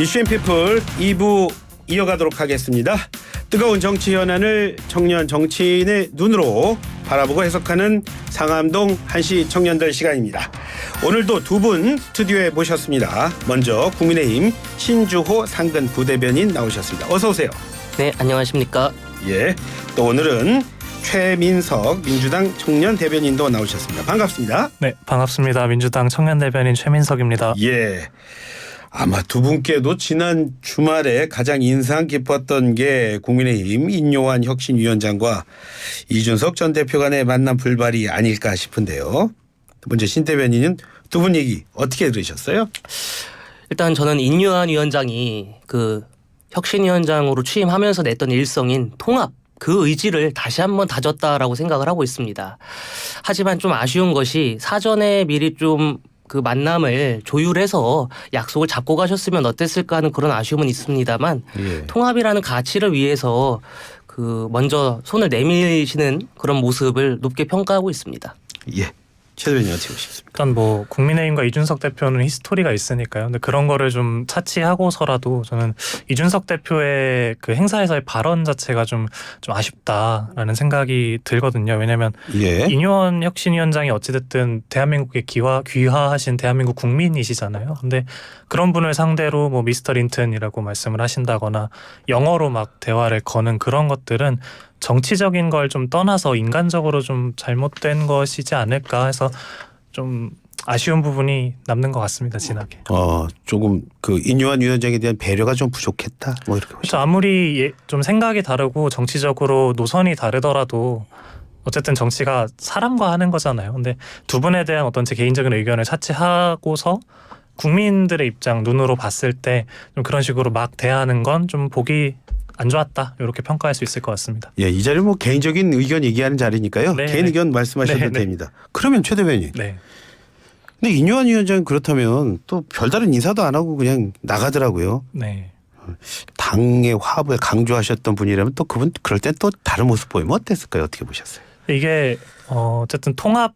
이슈앤피플 2부 이어가도록 하겠습니다. 뜨거운 정치 현안을 청년 정치인의 눈으로 바라보고 해석하는 상암동 한시 청년들 시간입니다. 오늘도 두 분 스튜디오에 모셨습니다. 먼저 국민의힘 신주호 상근 부대변인 나오셨습니다. 어서 오세요. 네, 안녕하십니까. 예, 또 오늘은 최민석 민주당 청년 대변인도 나오셨습니다. 반갑습니다. 네, 반갑습니다. 민주당 청년 대변인 최민석입니다. 예. 아마 두 분께도 지난 주말에 가장 인상 깊었던 게 국민의힘 인요한 혁신위원장과 이준석 전 대표 간의 만남 불발이 아닐까 싶은데요. 먼저 신 대변인은 두 분 얘기 어떻게 들으셨어요? 일단 저는 인요한 위원장이 그 혁신위원장으로 취임하면서 냈던 일성인 통합 그 의지를 다시 한번 다졌다라고 생각을 하고 있습니다. 하지만 좀 아쉬운 것이 사전에 미리 좀 그 만남을 조율해서 약속을 잡고 가셨으면 어땠을까 하는 그런 아쉬움은 있습니다만 통합이라는 가치를 위해서 그 먼저 손을 내미시는 그런 모습을 높게 평가하고 있습니다. 예. 최 대변인 어떻게 보십니까? 일단 뭐 국민의힘과 이준석 대표는 히스토리가 있으니까요. 근데 그런 거를 좀 차치하고서라도 저는 이준석 대표의 그 행사에서의 발언 자체가 좀 아쉽다라는 생각이 들거든요. 왜냐하면 인요한 혁신위원장이 어찌됐든 대한민국에 귀화하신 대한민국 국민이시잖아요. 근데 그런 분을 상대로 뭐 미스터 린튼이라고 말씀을 하신다거나 영어로 막 대화를 거는 그런 것들은 정치적인 걸 좀 떠나서 인간적으로 좀 잘못된 것이지 않을까 해서 좀 아쉬운 부분이 남는 것 같습니다. 진하게. 조금 그 인요한 위원장에 대한 배려가 좀 부족했다. 뭐 이렇게 그렇죠. 아무리 좀 생각이 다르고 정치적으로 노선이 다르더라도 어쨌든 정치가 사람과 하는 거잖아요. 근데 두 분에 대한 어떤 제 개인적인 의견을 차치하고서 국민들의 입장 눈으로 봤을 때 좀 그런 식으로 막 대하는 건 좀 보기 안 좋았다 이렇게 평가할 수 있을 것 같습니다. 예, 이 자리는 뭐 개인적인 의견 얘기하는 자리니까요. 네, 개인 의견 말씀하셔도 됩니다. 그러면 최 대변인. 네. 근데 인요한 위원장은 그렇다면 또 별다른 인사도 안 하고 그냥 나가더라고요. 네. 당의 화합을 강조하셨던 분이라면 또 그분 그럴 땐 또 다른 모습 보이면 어땠을까요? 어떻게 보셨어요? 이게 어쨌든 통합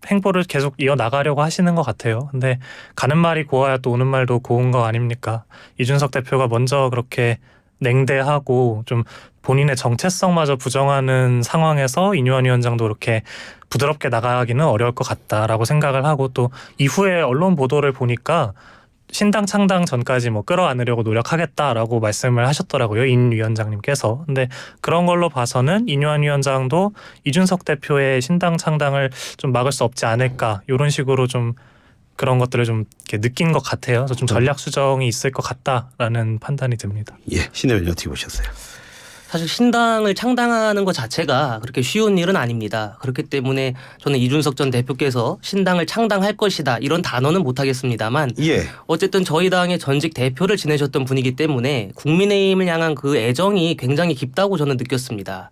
행보를 계속 이어나가려고 하시는 것 같아요. 근데 가는 말이 고와야 또 오는 말도 고운 거 아닙니까? 이준석 대표가 먼저 그렇게 냉대하고 좀 본인의 정체성마저 부정하는 상황에서 인요한 위원장도 이렇게 부드럽게 나가기는 어려울 것 같다라고 생각을 하고 또 이후에 언론 보도를 보니까 신당 창당 전까지 뭐 끌어안으려고 노력하겠다라고 말씀을 하셨더라고요. 인 위원장님께서. 근데 그런 걸로 봐서는 인요한 위원장도 이준석 대표의 신당 창당을 좀 막을 수 없지 않을까 이런 식으로 좀 그런 것들을 좀 이렇게 느낀 것 같아요. 그래서 좀 전략 수정이 있을 것 같다라는 판단이 듭니다. 예, 신 대변인 어떻게 보셨어요? 사실 신당을 창당하는 것 자체가 그렇게 쉬운 일은 아닙니다. 그렇기 때문에 저는 이준석 전 대표께서 신당을 창당할 것이다 이런 단어는 못하겠습니다만 어쨌든 저희 당의 전직 대표를 지내셨던 분이기 때문에 국민의힘을 향한 그 애정이 굉장히 깊다고 저는 느꼈습니다.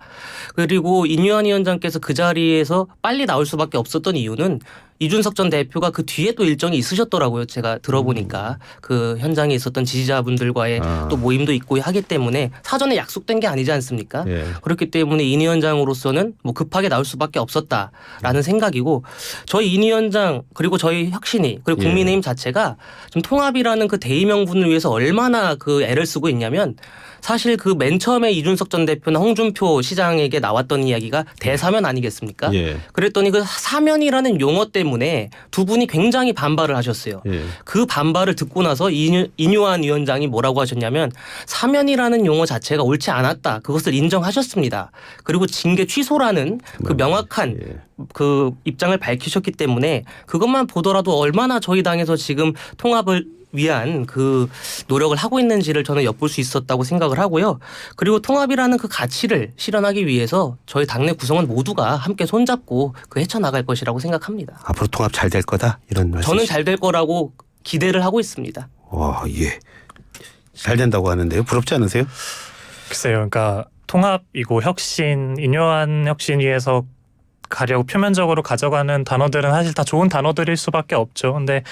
그리고 인요한 위원장께서 그 자리에서 빨리 나올 수밖에 없었던 이유는 이준석 전 대표가 그 뒤에 또 일정이 있으셨더라고요. 제가 들어보니까 그 현장에 있었던 지지자분들과의 또 모임도 있고 하기 때문에 사전에 약속된 게 아니지 않습니까? 그렇기 때문에 인 위원장으로서는 뭐 급하게 나올 수밖에 없었다라는 생각이고 저희 인 위원장 그리고 저희 혁신위 그리고 국민의힘 자체가 좀 통합이라는 그 대의명분을 위해서 얼마나 그 애를 쓰고 있냐면 사실 그 맨 처음에 이준석 전 대표나 홍준표 시장에게 나왔던 이야기가 대사면 아니겠습니까? 그랬더니 그 사면이라는 용어 때문에 두 분이 굉장히 반발을 하셨어요. 그 반발을 듣고 나서 인요한 위원장이 뭐라고 하셨냐면 사면이라는 용어 자체가 옳지 않았다. 그것을 인정하셨습니다. 그리고 징계 취소라는 그 명확한 그 입장을 밝히셨기 때문에 그것만 보더라도 얼마나 저희 당에서 지금 통합을 위한 그 노력을 하고 있는지를 저는 엿볼 수 있었다고 생각을 하고요. 그리고 통합이라는 그 가치를 실현하기 위해서 저희 당내 구성원 모두가 함께 손잡고 그 헤쳐나갈 것이라고 생각합니다. 앞으로 통합 잘 될 거다 이런 말씀. 저는 잘 될 거라고 기대를 하고 있습니다. 와, 예. 잘 된다고 하는데요. 부럽지 않으세요? 글쎄요. 그러니까 통합이고 혁신, 인요한 혁신위에서 가려고 표면적으로 가져가는 단어들은 사실 다 좋은 단어들일 수밖에 없죠. 근데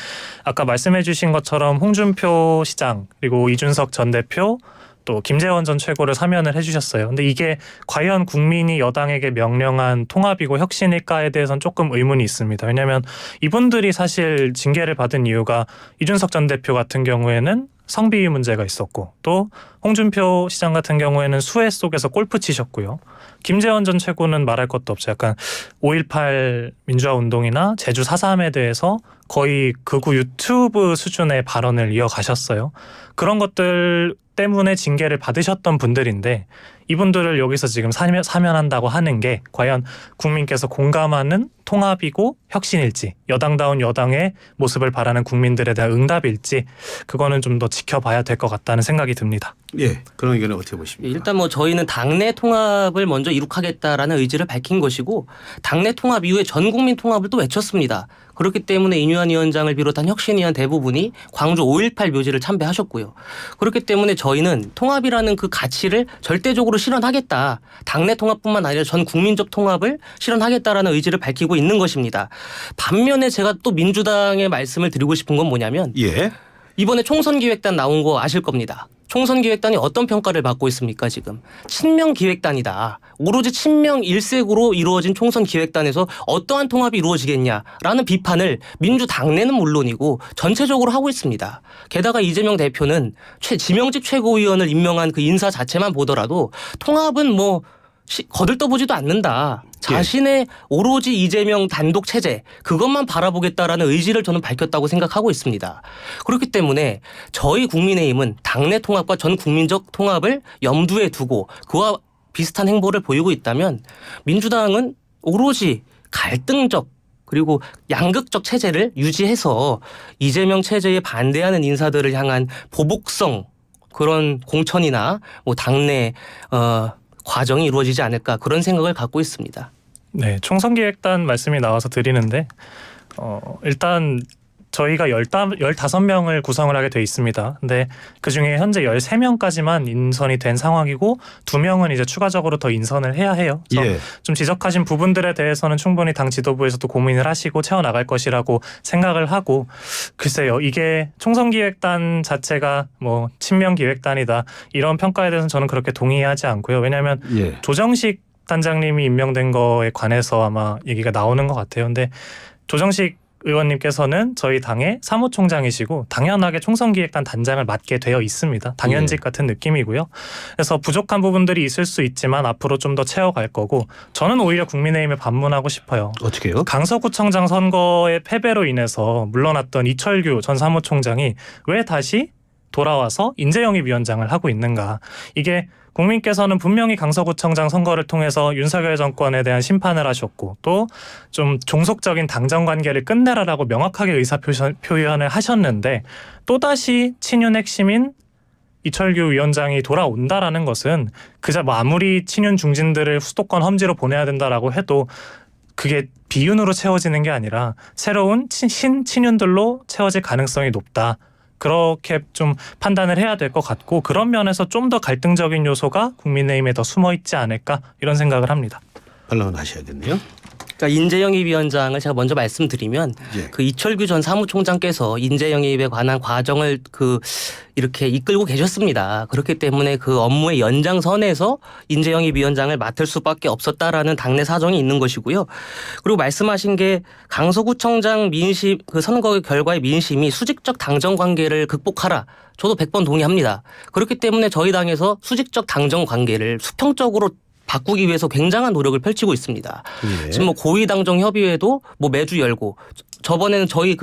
아까 말씀해 주신 것처럼 홍준표 시장 그리고 이준석 전 대표 또 김재원 전 최고를 사면을 해주셨어요. 근데 이게 과연 국민이 여당에게 명령한 통합이고 혁신일까에 대해서는 조금 의문이 있습니다. 왜냐하면 이분들이 사실 징계를 받은 이유가 이준석 전 대표 같은 경우에는 성비위 문제가 있었고 또 홍준표 시장 같은 경우에는 수해 속에서 골프 치셨고요. 김재원 전 최고는 말할 것도 없죠. 약간 5.18 민주화 운동이나 제주 4.3에 대해서 거의 극우 유튜브 수준의 발언을 이어가셨어요. 그런 것들 때문에 징계를 받으셨던 분들인데 이분들을 여기서 지금 사면한다고 하는 게 과연 국민께서 공감하는 통합이고 혁신일지, 여당다운 여당의 모습을 바라는 국민들에 대한 응답일지, 그거는 좀 더 지켜봐야 될 것 같다는 생각이 듭니다. 예, 그런 의견은 어떻게 보십니까? 일단 뭐 저희는 당내 통합을 먼저 이룩하겠다라는 의지를 밝힌 것이고, 당내 통합 이후에 전 국민 통합을 또 외쳤습니다. 그렇기 때문에 인유한 위원장을 비롯한 혁신위원 대부분이 광주 5.18 묘지를 참배하셨고요. 그렇기 때문에 저희는 통합이라는 그 가치를 절대적으로 실현하겠다. 당내 통합뿐만 아니라 전 국민적 통합을 실현하겠다라는 의지를 밝히고 있는 것입니다. 반면에 제가 또 민주당의 말씀을 드리고 싶은 건 뭐냐면, 예. 이번에 총선기획단 나온 거 아실 겁니다. 총선기획단이 어떤 평가를 받고 있습니까 지금? 친명기획단이다. 오로지 친명 일색으로 이루어진 총선기획단에서 어떠한 통합이 이루어지겠냐라는 비판을 민주당내는 물론이고 전체적으로 하고 있습니다. 게다가 이재명 대표는 지명직 최고위원을 임명한 그 인사 자체만 보더라도 통합은 뭐 거들떠보지도 않는다. 자신의 오로지 이재명 단독 체제 그것만 바라보겠다라는 의지를 저는 밝혔다고 생각하고 있습니다. 그렇기 때문에 저희 국민의힘은 당내 통합과 전 국민적 통합을 염두에 두고 그와 비슷한 행보를 보이고 있다면 민주당은 오로지 갈등적 그리고 양극적 체제를 유지해서 이재명 체제에 반대하는 인사들을 향한 보복성 그런 공천이나 뭐 당내 과정이 이루어지지 않을까 그런 생각을 갖고 있습니다. 네, 총선기획단 말씀이 나와서 드리는데 일단 저희가 15명을 구성을 하게 돼 있습니다. 근데 그중에 현재 13명까지만 인선이 된 상황이고 2명은 이제 추가적으로 더 인선을 해야 해요. 그래서 좀 지적하신 부분들에 대해서는 충분히 당 지도부에서도 고민을 하시고 채워나갈 것이라고 생각을 하고, 글쎄요, 이게 총선기획단 자체가 뭐 친명기획단이다 이런 평가에 대해서는 저는 그렇게 동의하지 않고요. 왜냐하면 조정식 단장님이 임명된 거에 관해서 아마 얘기가 나오는 것 같아요. 근데 조정식 의원님께서는 저희 당의 사무총장이시고 당연하게 총선기획단 단장을 맡게 되어 있습니다. 당연직 같은 느낌이고요. 그래서 부족한 부분들이 있을 수 있지만 앞으로 좀 더 채워갈 거고, 저는 오히려 국민의힘에 반문하고 싶어요. 어떻게요? 강서구청장 선거의 패배로 인해서 물러났던 이철규 전 사무총장이 왜 다시 돌아와서 인재영입위원장을 하고 있는가. 이게 국민께서는 분명히 강서구청장 선거를 통해서 윤석열 정권에 대한 심판을 하셨고 또 좀 종속적인 당정관계를 끝내라라고 명확하게 의사표현을 하셨는데 또다시 친윤 핵심인 이철규 위원장이 돌아온다라는 것은 그저 뭐 아무리 친윤 중진들을 수도권 험지로 보내야 된다라고 해도 그게 비윤으로 채워지는 게 아니라 새로운 신친윤들로 채워질 가능성이 높다. 그렇게 좀 판단을 해야 될 것 같고, 그런 면에서 좀 더 갈등적인 요소가 국민의힘에 더 숨어 있지 않을까 이런 생각을 합니다. 반론을 하셔야겠네요. 그러니까 인재영입위원장을 제가 먼저 말씀드리면 그 이철규 전 사무총장께서 인재영입에 관한 과정을 이렇게 이끌고 계셨습니다. 그렇기 때문에 그 업무의 연장선에서 인재영입위원장을 맡을 수밖에 없었다라는 당내 사정이 있는 것이고요. 그리고 말씀하신 게 강서구청장 민심 그 선거 결과의 민심이 수직적 당정 관계를 극복하라. 저도 100번 동의합니다. 그렇기 때문에 저희 당에서 수직적 당정 관계를 수평적으로 바꾸기 위해서 굉장한 노력을 펼치고 있습니다. 지금 뭐 고위당정 협의회도 뭐 매주 열고, 저번에는 저희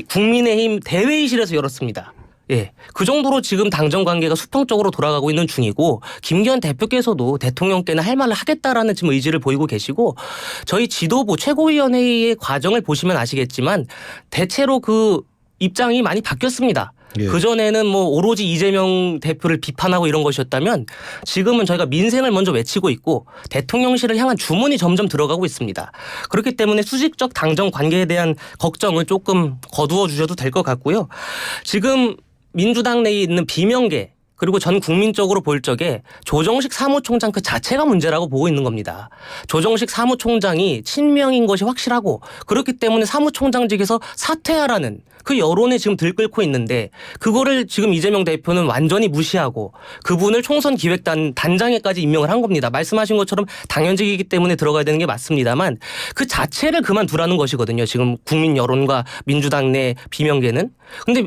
국민의힘 대회의실에서 열었습니다. 예, 그 정도로 지금 당정 관계가 수평적으로 돌아가고 있는 중이고, 김기현 대표께서도 대통령께는 할 말을 하겠다라는 지금 의지를 보이고 계시고, 저희 지도부 최고위원회의 과정을 보시면 아시겠지만 대체로 그 입장이 많이 바뀌었습니다. 그전에는 뭐 오로지 이재명 대표를 비판하고 이런 것이었다면 지금은 저희가 민생을 먼저 외치고 있고 대통령실을 향한 주문이 점점 들어가고 있습니다. 그렇기 때문에 수직적 당정 관계에 대한 걱정을 조금 거두어 주셔도 될 것 같고요. 지금 민주당 내에 있는 비명계 그리고 전 국민적으로 볼 적에 조정식 사무총장 그 자체가 문제라고 보고 있는 겁니다. 조정식 사무총장이 친명인 것이 확실하고 그렇기 때문에 사무총장직에서 사퇴하라는 그 여론에 지금 들끓고 있는데, 그거를 지금 이재명 대표는 완전히 무시하고 그분을 총선 기획단 단장에까지 임명을 한 겁니다. 말씀하신 것처럼 당연직이기 때문에 들어가야 되는 게 맞습니다만 그 자체를 그만두라는 것이거든요. 지금 국민 여론과 민주당 내 비명계는. 근데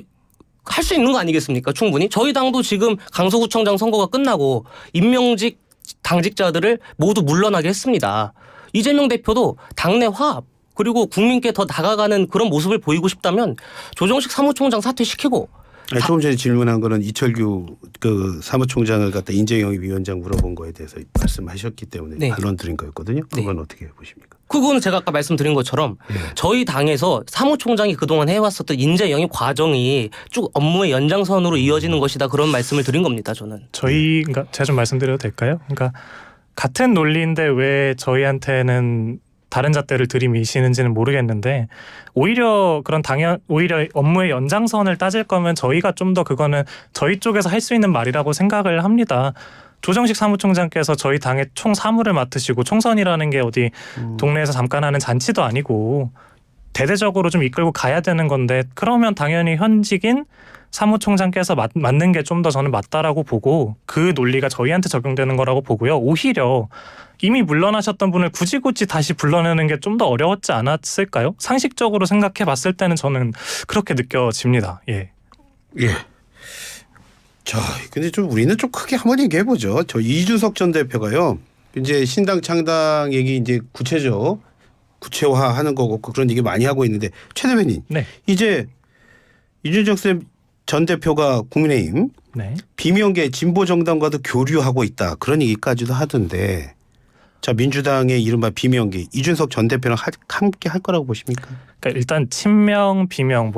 할 수 있는 거 아니겠습니까? 충분히. 저희 당도 지금 강서구청장 선거가 끝나고 임명직 당직자들을 모두 물러나게 했습니다. 이재명 대표도 당내 화합 그리고 국민께 더 다가가는 그런 모습을 보이고 싶다면 조정식 사무총장 사퇴시키고. 조금 전에 질문한 거는 이철규 그 사무총장을 갖다 인재영입 위원장 물어본 거에 대해서 말씀하셨기 때문에 네. 반론 드린 거였거든요. 그건 어떻게 보십니까? 그거는 제가 아까 말씀드린 것처럼 저희 당에서 사무총장이 그동안 해왔었던 인재 영입 과정이 쭉 업무의 연장선으로 이어지는 것이다 그런 말씀을 드린 겁니다. 저는. 그러니까 제가 좀 말씀드려도 될까요? 그러니까 같은 논리인데 왜 저희한테는 다른 잣대를 들이미시는지는 모르겠는데 오히려 오히려 업무의 연장선을 따질 거면 저희가 좀 더 그거는 저희 쪽에서 할 수 있는 말이라고 생각을 합니다. 조정식 사무총장께서 저희 당의 총 사무를 맡으시고 총선이라는 게 어디 동네에서 잠깐 하는 잔치도 아니고 대대적으로 좀 이끌고 가야 되는 건데 그러면 당연히 현직인 사무총장께서 맡는 게 좀 더 저는 맞다라고 보고 그 논리가 저희한테 적용되는 거라고 보고요. 오히려 이미 물러나셨던 분을 굳이 다시 불러내는 게 좀 더 어려웠지 않았을까요? 상식적으로 생각해 봤을 때는 저는 그렇게 느껴집니다. 예. 자, 근데 좀 우리는 좀 크게 한번 얘기해 보죠. 저 이준석 전 대표가요. 이제 신당 창당 얘기 이제 구체화하는 거고 그런 얘기 많이 하고 있는데 최 대변인. 네. 이제 이준석 전 대표가 국민의힘 비명계 진보 정당과도 교류하고 있다 그런 얘기까지도 하던데. 자, 민주당의 이른바 비명계 이준석 전 대표랑 함께 할 거라고 보십니까? 그러니까 일단 친명, 비명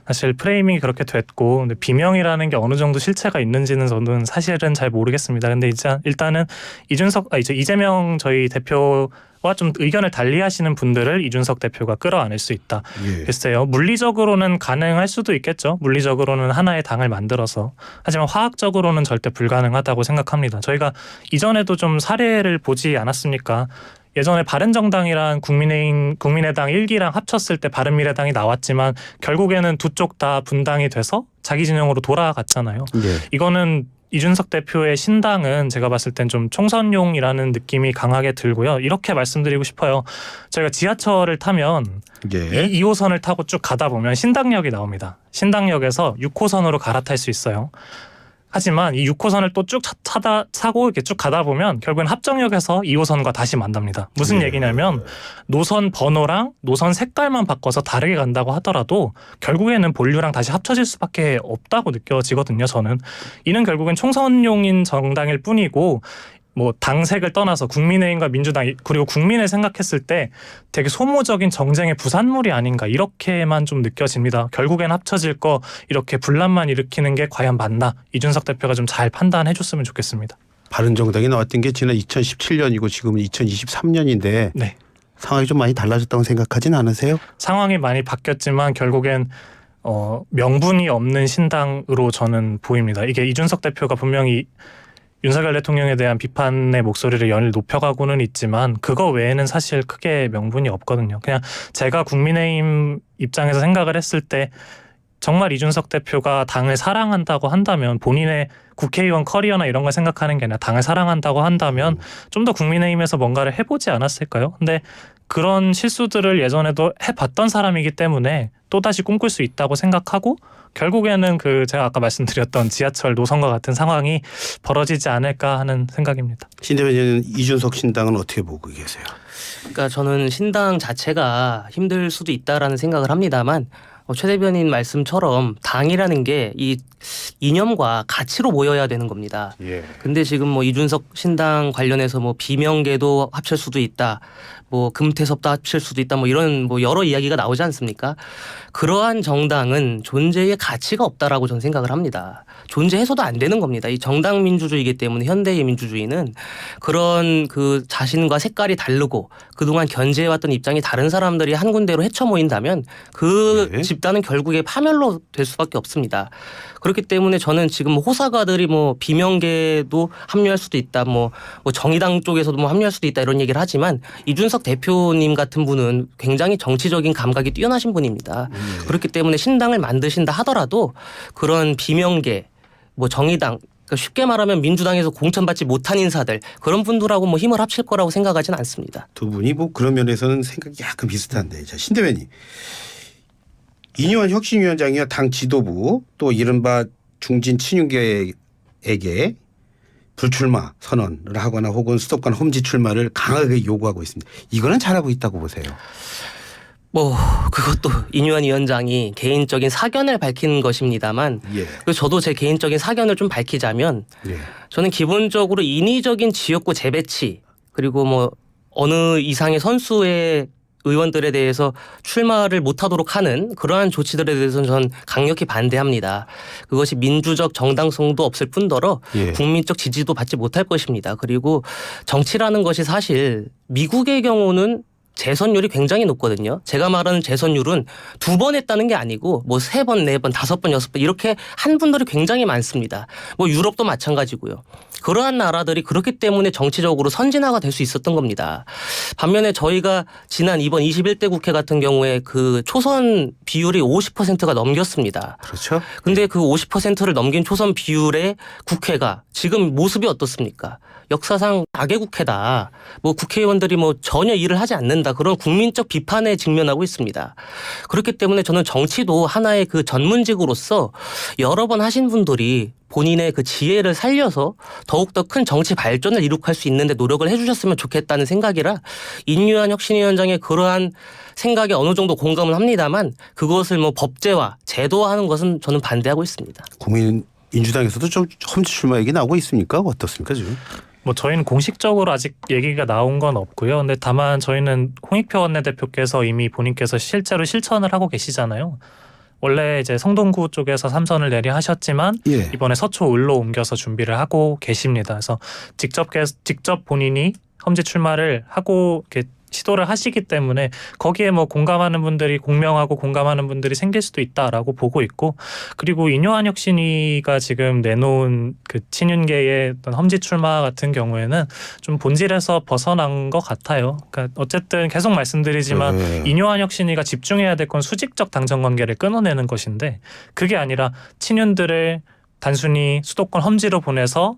사실 프레이밍이 그렇게 됐고 근데 비명이라는 게 어느 정도 실체가 있는지는 저는 사실은 잘 모르겠습니다. 근데 일단은 이재명 저희 대표와 좀 의견을 달리하시는 분들을 이준석 대표가 끌어안을 수 있다. 글쎄요. 물리적으로는 가능할 수도 있겠죠. 물리적으로는 하나의 당을 만들어서. 하지만 화학적으로는 절대 불가능하다고 생각합니다. 저희가 이전에도 좀 사례를 보지 않았습니까? 예전에 바른정당이랑 국민의당 1기랑 합쳤을 때 바른미래당이 나왔지만 결국에는 두 쪽 다 분당이 돼서 자기 진영으로 돌아갔잖아요. 이거는 이준석 대표의 신당은 제가 봤을 땐 좀 총선용이라는 느낌이 강하게 들고요. 이렇게 말씀드리고 싶어요. 저희가 지하철을 타면 2호선을 타고 쭉 가다 보면 신당역이 나옵니다. 신당역에서 6호선으로 갈아탈 수 있어요. 하지만 이 6호선을 또 쭉 타고 이렇게 쭉 가다 보면 결국엔 합정역에서 2호선과 다시 만납니다. 무슨 얘기냐면 노선 번호랑 노선 색깔만 바꿔서 다르게 간다고 하더라도 결국에는 본류랑 다시 합쳐질 수밖에 없다고 느껴지거든요. 저는. 이는 결국엔 총선용인 정당일 뿐이고 당색을 떠나서 국민의힘과 민주당 그리고 국민을 생각했을 때 되게 소모적인 정쟁의 부산물이 아닌가 이렇게만 좀 느껴집니다. 결국엔 합쳐질 거 이렇게 분란만 일으키는 게 과연 맞나 이준석 대표가 좀 잘 판단해 줬으면 좋겠습니다. 바른정당이 나왔던 게 지난 2017년이고 지금은 2023년인데 상황이 좀 많이 달라졌다고 생각하진 않으세요? 상황이 많이 바뀌었지만 결국엔 명분이 없는 신당으로 저는 보입니다. 이게 이준석 대표가 분명히 윤석열 대통령에 대한 비판의 목소리를 연일 높여가고는 있지만 그거 외에는 사실 크게 명분이 없거든요. 그냥 제가 국민의힘 입장에서 생각을 했을 때 정말 이준석 대표가 당을 사랑한다고 한다면 본인의 국회의원 커리어나 이런 걸 생각하는 게 아니라 당을 사랑한다고 한다면 좀 더 국민의힘에서 뭔가를 해보지 않았을까요? 근데 그런 실수들을 예전에도 해봤던 사람이기 때문에 또다시 꿈꿀 수 있다고 생각하고 결국에는 제가 아까 말씀드렸던 지하철 노선과 같은 상황이 벌어지지 않을까 하는 생각입니다. 신 대변인은 이준석 신당은 어떻게 보고 계세요? 그러니까 저는 신당 자체가 힘들 수도 있다라는 생각을 합니다만 최 대변인 말씀처럼 당이라는 게 이 이념과 가치로 모여야 되는 겁니다. 근데 지금 이준석 신당 관련해서 비명계도 합칠 수도 있다. 금태섭도 합칠 수도 있다. 이런 여러 이야기가 나오지 않습니까? 그러한 정당은 존재의 가치가 없다라고 저는 생각을 합니다. 존재해서도 안 되는 겁니다. 이 정당 민주주의이기 때문에 현대의 민주주의는 그런 자신과 색깔이 다르고 그동안 견제해왔던 입장이 다른 사람들이 한 군데로 헤쳐 모인다면 집단은 결국에 파멸로 될 수밖에 없습니다. 그렇기 때문에 저는 지금 호사가들이 비명계도 합류할 수도 있다. 정의당 쪽에서도 합류할 수도 있다. 이런 얘기를 하지만 이준석 대표님 같은 분은 굉장히 정치적인 감각이 뛰어나신 분입니다. 그렇기 때문에 신당을 만드신다 하더라도 그런 비명계 정의당 그러니까 쉽게 말하면 민주당에서 공천받지 못한 인사들 그런 분들하고 힘을 합칠 거라고 생각하지는 않습니다. 두 분이 그런 면에서는 생각이 약간 비슷한데 자, 신 대변인 이뇨한 혁신위원장이요 당 지도부 또 이른바 중진 친윤계에게 불출마 선언을 하거나 혹은 수도권 험지 출마를 강하게 요구하고 있습니다. 이거는 잘하고 있다고 보세요. 뭐 그것도 이뇨한 위원장이 개인적인 사견을 밝힌 것입니다만 그리고 저도 제 개인적인 사견을 좀 밝히자면 저는 기본적으로 인위적인 지역구 재배치 그리고 뭐 어느 이상의 선수의 의원들에 대해서 출마를 못하도록 하는 그러한 조치들에 대해서는 저는 강력히 반대합니다. 그것이 민주적 정당성도 없을 뿐더러 국민적 지지도 받지 못할 것입니다. 그리고 정치라는 것이 사실 미국의 경우는 재선율이 굉장히 높거든요. 제가 말하는 재선율은 2번 했다는 게 아니고 뭐 3번, 4번, 5번, 6번 이렇게 한 분들이 굉장히 많습니다. 뭐 유럽도 마찬가지고요. 그러한 나라들이 그렇기 때문에 정치적으로 선진화가 될 수 있었던 겁니다. 반면에 저희가 지난 이번 21대 국회 같은 경우에 그 초선 비율이 50%가 넘겼습니다. 그렇죠. 근데 그 50%를 넘긴 초선 비율의 국회가 지금 모습이 어떻습니까? 역사상 악의 국회다. 뭐 국회의원들이 뭐 전혀 일을 하지 않는다. 그런 국민적 비판에 직면하고 있습니다. 그렇기 때문에 저는 정치도 하나의 그 전문직으로서 여러 번 하신 분들이 본인의 그 지혜를 살려서 더욱더 큰 정치 발전을 이룩할 수 있는데 노력을 해주셨으면 좋겠다는 생각이라 인류한 혁신위원장의 그러한 생각에 어느 정도 공감을 합니다만 그것을 뭐 법제화, 제도화하는 것은 저는 반대하고 있습니다. 민주당에서도 좀 험지 출마 얘기 나오고 있습니까? 어떻습니까 지금? 뭐 저희는 공식적으로 아직 얘기가 나온 건 없고요. 근데 다만 저희는 홍익표 원내대표께서 이미 본인께서 실제로 실천을 하고 계시잖아요. 원래 이제 성동구 쪽에서 3선을 내려 하셨지만 이번에 서초 을로 옮겨서 준비를 하고 계십니다. 그래서 직접 본인이 험지 출마를 하고 이렇게 시도를 하시기 때문에 거기에 뭐 공감하는 분들이 공명하고 공감하는 분들이 생길 수도 있다라고 보고 있고 그리고 이뇨한 혁신위가 지금 내놓은 그 친윤계의 어떤 험지 출마 같은 경우에는 좀 본질에서 벗어난 것 같아요. 그러니까 어쨌든 계속 말씀드리지만 이뇨한 혁신위가 집중해야 될 건 수직적 당정 관계를 끊어내는 것인데 그게 아니라 친윤들을 단순히 수도권 험지로 보내서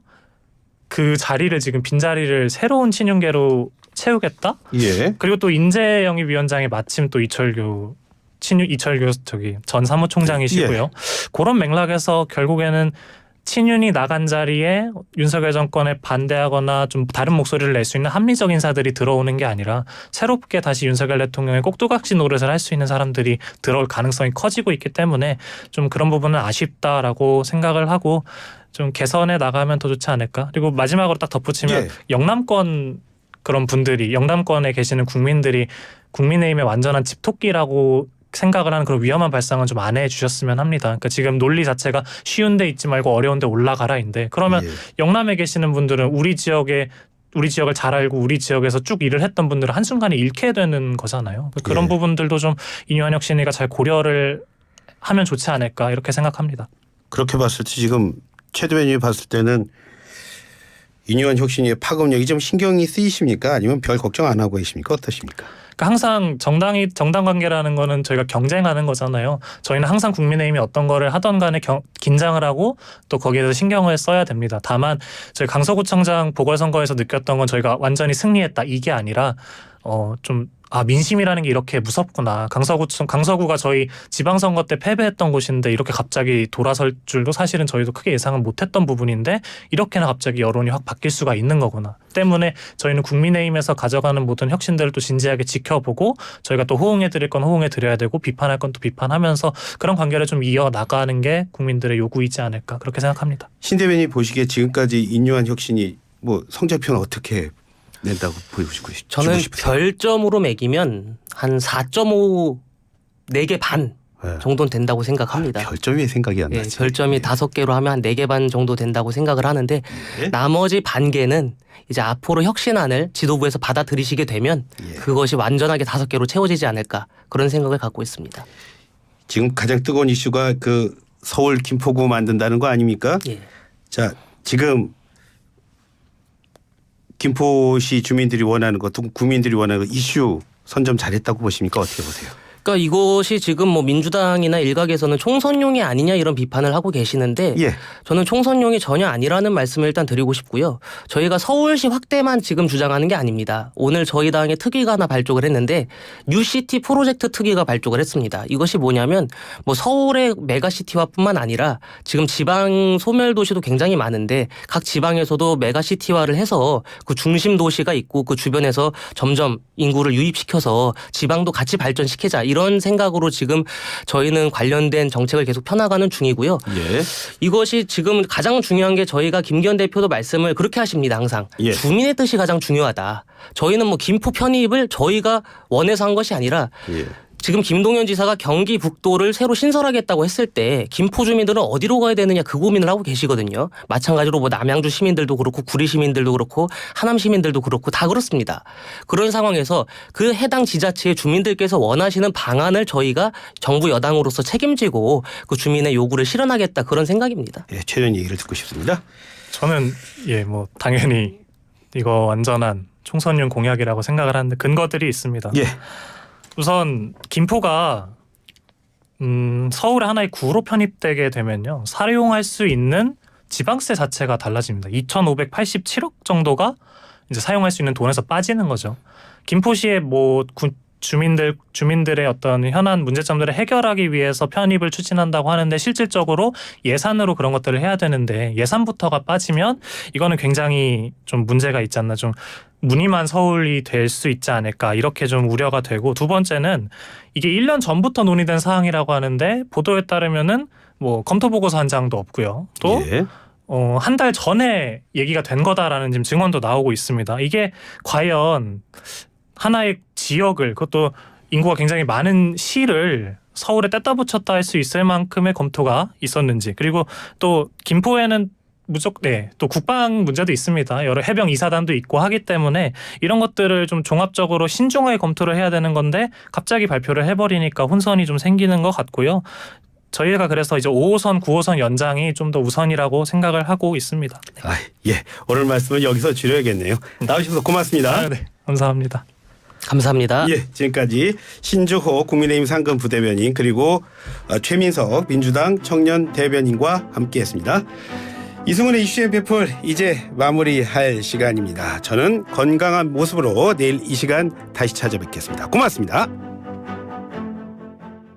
그 자리를 지금 빈자리를 새로운 친윤계로 채우겠다. 그리고 또 인재영입위원장이 마침 또 이철규 전 사무총장이시고요. 그런 맥락에서 결국에는 친윤이 나간 자리에 윤석열 정권에 반대하거나 좀 다른 목소리를 낼 수 있는 합리적 인사들이 들어오는 게 아니라 새롭게 다시 윤석열 대통령의 꼭두각시 노릇을 할 수 있는 사람들이 들어올 가능성이 커지고 있기 때문에 좀 그런 부분은 아쉽다라고 생각을 하고 좀 개선해 나가면 더 좋지 않을까. 그리고 마지막으로 딱 덧붙이면 영남권 그런 분들이 영남권에 계시는 국민들이 국민의힘의 완전한 집토끼라고 생각을 하는 그런 위험한 발상은 좀 안 해주셨으면 합니다. 그러니까 지금 논리 자체가 쉬운 데 있지 말고 어려운 데 올라가라인데 그러면 영남에 계시는 분들은 우리 지역을 잘 알고 우리 지역에서 쭉 일을 했던 분들은 한순간에 잃게 되는 거잖아요. 그런 부분들도 좀 이뇨한 혁신위가 잘 고려를 하면 좋지 않을까 이렇게 생각합니다. 그렇게 봤을 때 지금 최 대변인이 봤을 때는 이뇨한 혁신위의 파급력이 좀 신경이 쓰이십니까? 아니면 별 걱정 안 하고 계십니까? 어떠십니까? 그러니까 항상 정당 관계라는 거는 저희가 경쟁하는 거잖아요. 저희는 항상 국민의힘이 어떤 거를 하던 간에 긴장을 하고 또 거기에서 신경을 써야 됩니다. 다만 저희 강서구청장 보궐선거에서 느꼈던 건 저희가 완전히 승리했다 이게 아니라 민심이라는 게 이렇게 무섭구나. 강서구가 저희 지방선거 때 패배했던 곳인데 이렇게 갑자기 돌아설 줄도 사실은 저희도 크게 예상은 못했던 부분인데 이렇게나 갑자기 여론이 확 바뀔 수가 있는 거구나. 때문에 저희는 국민의힘에서 가져가는 모든 혁신들을 또 진지하게 지켜보고 저희가 또 호응해 드릴 건 호응해 드려야 되고 비판할 건 또 비판하면서 그런 관계를 좀 이어나가는 게 국민들의 요구이지 않을까 그렇게 생각합니다. 신 대변인이 보시기에 지금까지 이뇨한 혁신이 뭐 성적표는 어떻게 낸다고 보여주고 싶으세요? 저는 별점으로 매기면 한 4.5, 4개 반 정도는 된다고 생각합니다. 별점이 생각이 안 나지. 별점이 5개로 하면 한 4개 반 정도 된다고 생각을 하는데 나머지 반 개는 이제 앞으로 혁신안을 지도부에서 받아들이시게 되면 그것이 완전하게 5개로 채워지지 않을까 그런 생각을 갖고 있습니다. 지금 가장 뜨거운 이슈가 그 서울 김포구 만든다는 거 아닙니까? 자, 지금 김포시 주민들이 원하는 것, 국민들이 원하는 것 이슈 선점 잘했다고 보십니까? 어떻게 보세요? 그러니까 이것이 지금 뭐 민주당이나 일각에서는 총선용이 아니냐 이런 비판을 하고 계시는데 저는 총선용이 전혀 아니라는 말씀을 일단 드리고 싶고요. 저희가 서울시 확대만 지금 주장하는 게 아닙니다. 오늘 저희 당의 특위가 하나 발족을 했는데 뉴시티 프로젝트 특위가 발족을 했습니다. 이것이 뭐냐면 뭐 서울의 메가시티화뿐만 아니라 지금 지방 소멸도시도 굉장히 많은데 각 지방에서도 메가시티화를 해서 그 중심 도시가 있고 그 주변에서 점점 인구를 유입시켜서 지방도 같이 발전시키자 이런 생각으로 지금 저희는 관련된 정책을 계속 펴나가는 중이고요. 이것이 지금 가장 중요한 게 저희가 김기현 대표도 말씀을 그렇게 하십니다. 항상 주민의 뜻이 가장 중요하다. 저희는 뭐 김포 편입을 저희가 원해서 한 것이 아니라 지금 김동연 지사가 경기 북도를 새로 신설하겠다고 했을 때 김포 주민들은 어디로 가야 되느냐 그 고민을 하고 계시거든요. 마찬가지로 뭐 남양주 시민들도 그렇고 구리 시민들도 그렇고 하남 시민들도 그렇고 다 그렇습니다. 그런 상황에서 그 해당 지자체의 주민들께서 원하시는 방안을 저희가 정부 여당으로서 책임지고 그 주민의 요구를 실현하겠다 그런 생각입니다. 최 의원 얘기를 듣고 싶습니다. 저는 뭐 당연히 이거 완전한 총선용 공약이라고 생각을 하는데 근거들이 있습니다. 우선 김포가 서울의 하나의 구로 편입되게 되면요. 사용할 수 있는 지방세 자체가 달라집니다. 2,587억 정도가 이제 사용할 수 있는 돈에서 빠지는 거죠. 김포시의 뭐 주민들의 어떤 현안 문제점들을 해결하기 위해서 편입을 추진한다고 하는데 실질적으로 예산으로 그런 것들을 해야 되는데 예산부터가 빠지면 이거는 굉장히 좀 문제가 있지 않나, 좀 무늬만 서울이 될 수 있지 않을까 이렇게 좀 우려가 되고, 두 번째는 이게 1년 전부터 논의된 사항이라고 하는데 보도에 따르면은 뭐 검토 보고서 한 장도 없고요. 또 한 달 전에 얘기가 된 거다라는 지금 증언도 나오고 있습니다. 이게 과연 하나의 지역을, 그것도 인구가 굉장히 많은 시를 서울에 뗐다 붙였다 할 수 있을 만큼의 검토가 있었는지, 그리고 또 김포에는 또 국방 문제도 있습니다. 여러 해병 이사단도 있고 하기 때문에 이런 것들을 좀 종합적으로 신중하게 검토를 해야 되는 건데 갑자기 발표를 해버리니까 혼선이 좀 생기는 것 같고요. 저희가 그래서 이제 5호선, 9호선 연장이 좀 더 우선이라고 생각을 하고 있습니다. 오늘 말씀은 여기서 줄여야겠네요. 나오셔서 고맙습니다. 네, 감사합니다. 감사합니다. 지금까지 신주호 국민의힘 상근 부대변인 그리고 최민석 민주당 청년 대변인과 함께했습니다. 이승훈의 이슈앤 페플 이제 마무리할 시간입니다. 저는 건강한 모습으로 내일 이 시간 다시 찾아뵙겠습니다. 고맙습니다.